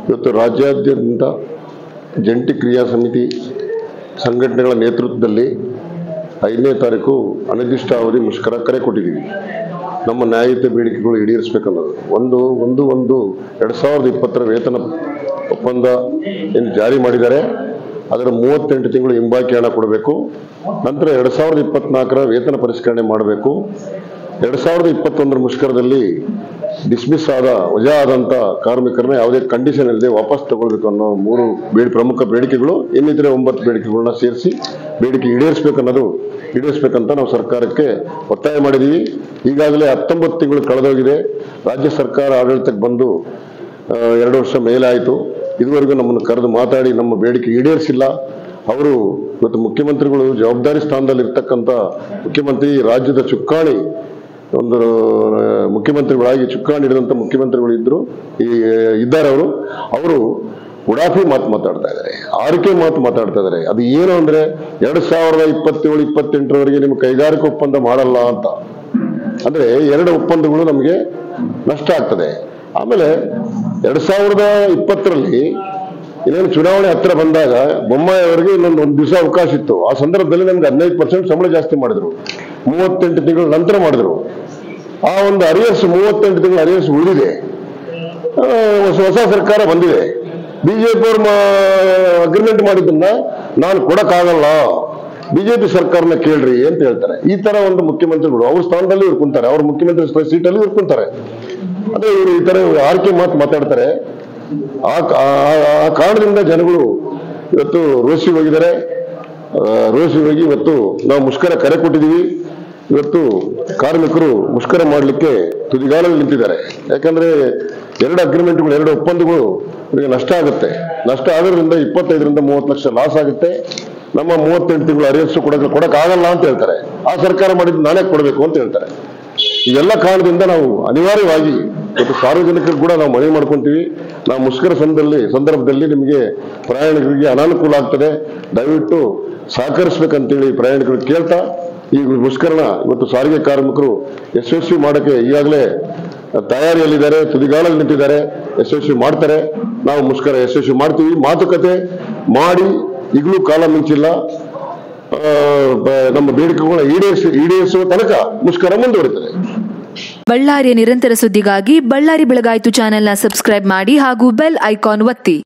ಇವತ್ತು ರಾಜ್ಯಾದ್ಯಂತ ಜಂಟಿ ಕ್ರಿಯಾ ಸಮಿತಿ ಸಂಘಟನೆಗಳ ನೇತೃತ್ವದಲ್ಲಿ 5ನೇ ತಾರೀಕು ಅನಿರ್ದಿಷ್ಟಾವಧಿ ಮುಷ್ಕರ ಕರೆ ಕೊಟ್ಟಿದ್ದೀವಿ. ನಮ್ಮ ನ್ಯಾಯಯುತ ಬೇಡಿಕೆಗಳು ಈಡೇರಿಸಬೇಕನ್ನೋದು. ಒಂದು 2020 ವೇತನ ಒಪ್ಪಂದ ಏನು ಜಾರಿ ಮಾಡಿದ್ದಾರೆ ಅದರ 38 ತಿಂಗಳು ಹಿಂಬಾಕಿ ಹಣ ಕೊಡಬೇಕು. ನಂತರ 2024 ವೇತನ ಪರಿಷ್ಕರಣೆ ಮಾಡಬೇಕು. 2021 ಮುಷ್ಕರದಲ್ಲಿ ಡಿಸ್ಮಿಸ್ ವಜಾ ಆದಂತ ಕಾರ್ಮಿಕರನ್ನ ಯಾವುದೇ ಕಂಡೀಷನ್ ಇಲ್ಲದೆ ವಾಪಸ್ ತಗೊಳ್ಬೇಕು ಅನ್ನೋ 3 ಪ್ರಮುಖ ಬೇಡಿಕೆಗಳು, ಇನ್ನಿತರೆ 9 ಬೇಡಿಕೆಗಳನ್ನ ಸೇರಿಸಿ ಬೇಡಿಕೆ ಈಡೇರಿಸಬೇಕಂತ ನಾವು ಸರ್ಕಾರಕ್ಕೆ ಒತ್ತಾಯ ಮಾಡಿದೀವಿ. ಈಗಾಗಲೇ 19 ತಿಂಗಳು ಕಳೆದೋಗಿದೆ. ರಾಜ್ಯ ಸರ್ಕಾರ ಆಡಳಿತಕ್ಕೆ ಬಂದು 2 ವರ್ಷ ಮೇಲಾಯಿತು. ಇದುವರೆಗೂ ನಮ್ಮನ್ನು ಕರೆದು ಮಾತಾಡಿ ನಮ್ಮ ಬೇಡಿಕೆ ಈಡೇರಿಸಿಲ್ಲ. ಅವರು ಇವತ್ತು ಮುಖ್ಯಮಂತ್ರಿಗಳು ಜವಾಬ್ದಾರಿ ಸ್ಥಾನದಲ್ಲಿ ಇರ್ತಕ್ಕಂಥ ಮುಖ್ಯಮಂತ್ರಿ, ರಾಜ್ಯದ ಚುಕ್ಕಾಣಿ ಒಂದು ಮುಖ್ಯಮಂತ್ರಿಗಳಾಗಿ ಚುಕ್ಕಾಣಿ ಹಿಡಿದಂತ ಮುಖ್ಯಮಂತ್ರಿಗಳು ಇದ್ದಾರೆ. ಅವರು ಉಡಾಫಿ ಮಾತಾಡ್ತಾ ಇದ್ದಾರೆ, ಆರಿಕೆ ಮಾತಾಡ್ತಾ ಇದ್ದಾರೆ. ಅದು ಏನು ಅಂದ್ರೆ 2027-28 ನಿಮ್ಗೆ ಕೈಗಾರಿಕಾ ಒಪ್ಪಂದ ಮಾಡಲ್ಲ ಅಂತ. ಅಂದ್ರೆ 2 ಒಪ್ಪಂದಗಳು ನಮಗೆ ನಷ್ಟ ಆಗ್ತದೆ. ಆಮೇಲೆ 2020 ಇನ್ನೇನು ಚುನಾವಣೆ ಹತ್ರ ಬಂದಾಗ ಬೊಮ್ಮಾಯಿ ಅವರಿಗೆ ಇನ್ನೊಂದು 1 ದಿವಸ ಅವಕಾಶ ಇತ್ತು. ಆ ಸಂದರ್ಭದಲ್ಲಿ ನಮ್ಗೆ 15% ಸಂಬಳ ಜಾಸ್ತಿ ಮಾಡಿದ್ರು, 38 ತಿಂಗಳ ನಂತರ ಮಾಡಿದ್ರು. ಆ ಒಂದು ಅರಿಯರ್ಸ್ 38 ತಿಂಗಳ ಅರಿಯರ್ಸ್ ಉಳಿದಿದೆ. ಹೊಸ ಸರ್ಕಾರ ಬಂದಿದೆ. ಬಿಜೆಪಿ ಅವರು ಅಗ್ರಿಮೆಂಟ್ ಮಾಡಿದ್ದನ್ನ ನಾನು ಕೊಡಕ್ಕಾಗಲ್ಲ, ಬಿಜೆಪಿ ಸರ್ಕಾರನ ಕೇಳ್ರಿ ಅಂತ ಹೇಳ್ತಾರೆ. ಈ ತರ ಒಂದು ಮುಖ್ಯಮಂತ್ರಿಗಳು ಅವ್ರ ಸ್ಥಾನದಲ್ಲಿ ಇವ್ರು ಕುಂತಾರೆ, ಅವ್ರ ಮುಖ್ಯಮಂತ್ರಿ ಸೀಟಲ್ಲಿ ಇವ್ರು ಕುಂತಾರೆ. ಅದೇ ಇವರು ಈ ತರ ಆರ್ಕೆ ಮಾತಾಡ್ತಾರೆ. ಆ ಕಾರಣದಿಂದ ಜನಗಳು ಇವತ್ತು ರೋಸಿ ಹೋಗಿದ್ದಾರೆ. ರೋಸಿ ಹೋಗಿ ಇವತ್ತು ನಾವು ಮುಷ್ಕರ ಕರೆ ಕೊಟ್ಟಿದ್ದೀವಿ. ಇವತ್ತು ಕಾರ್ಮಿಕರು ಮುಷ್ಕರ ಮಾಡಲಿಕ್ಕೆ ತುದಿಗಾಲಲ್ಲಿ ನಿಂತಿದ್ದಾರೆ. ಯಾಕಂದ್ರೆ 2 ಅಗ್ರಿಮೆಂಟ್ಗಳು, 2 ಒಪ್ಪಂದಗಳು ಇವರಿಗೆ ನಷ್ಟ ಆಗುತ್ತೆ. ನಷ್ಟ ಆಗೋದ್ರಿಂದ 25-30 ಲಕ್ಷ ಲಾಸ್ ಆಗುತ್ತೆ. ನಮ್ಮ 38 ತಿಂಗಳು ಅರಿಯರ್ಸ್ ಕೊಡಕ್ಕಾಗಲ್ಲ ಅಂತ ಹೇಳ್ತಾರೆ. ಆ ಸರ್ಕಾರ ಮಾಡಿದ್ದು ನಾನೇ ಕೊಡಬೇಕು ಅಂತ ಹೇಳ್ತಾರೆ. ಇವೆಲ್ಲ ಕಾರಣದಿಂದ ನಾವು ಅನಿವಾರ್ಯವಾಗಿ ಇವತ್ತು ಸಾರ್ವಜನಿಕರು ಕೂಡ ನಾವು ಮನವಿ ಮಾಡ್ಕೊಂತೀವಿ. ನಾವು ಮುಷ್ಕರ ಸಂದರ್ಭದಲ್ಲಿ ನಿಮಗೆ ಪ್ರಯಾಣಿಕರಿಗೆ ಅನಾನುಕೂಲ ಆಗ್ತದೆ, ದಯವಿಟ್ಟು ಸಹಕರಿಸ್ಬೇಕಂತೇಳಿ ಪ್ರಯಾಣಿಕರು ಕೇಳ್ತಾ ಈ ಮುಷ್ಕರನ ಇವತ್ತು ಸಾರಿಗೆ ಕಾರ್ಮಿಕರು ಯಶಸ್ವಿ ಮಾಡಕ್ಕೆ ಈಗಾಗಲೇ ತಯಾರಿಯಲ್ಲಿದ್ದಾರೆ, ತುದಿಗಾಲಲ್ಲಿ ನಿಂತಿದ್ದಾರೆ. ಯಶಸ್ವಿ ಮಾಡ್ತಾರೆ. ನಾವು ಮುಷ್ಕರ ಯಶಸ್ವಿ ಮಾಡ್ತೀವಿ. ಮಾತುಕತೆ ಮಾಡಿ ಈಗಲೂ ಕಾಲ ಮಿಂಚಿಲ್ಲ. ನಮ್ಮ ಬೇಡಿಕೆಗಳನ್ನ ಈಡೇರಿಸುವ ತನಕ ಮುಷ್ಕರ ಮುಂದುವರಿತದೆ. ಬಳ್ಳಾರಿಯ ನಿರಂತರ ಸುದ್ದಿಗಾಗಿ ಬಳ್ಳಾರಿ ಬೆಳಗಾಯಿತು ಚಾನೆಲ್ನ ಸಬ್ಸ್ಕ್ರೈಬ್ ಮಾಡಿ ಹಾಗೂ ಬೆಲ್ ಐಕಾನ್ ಒತ್ತಿ.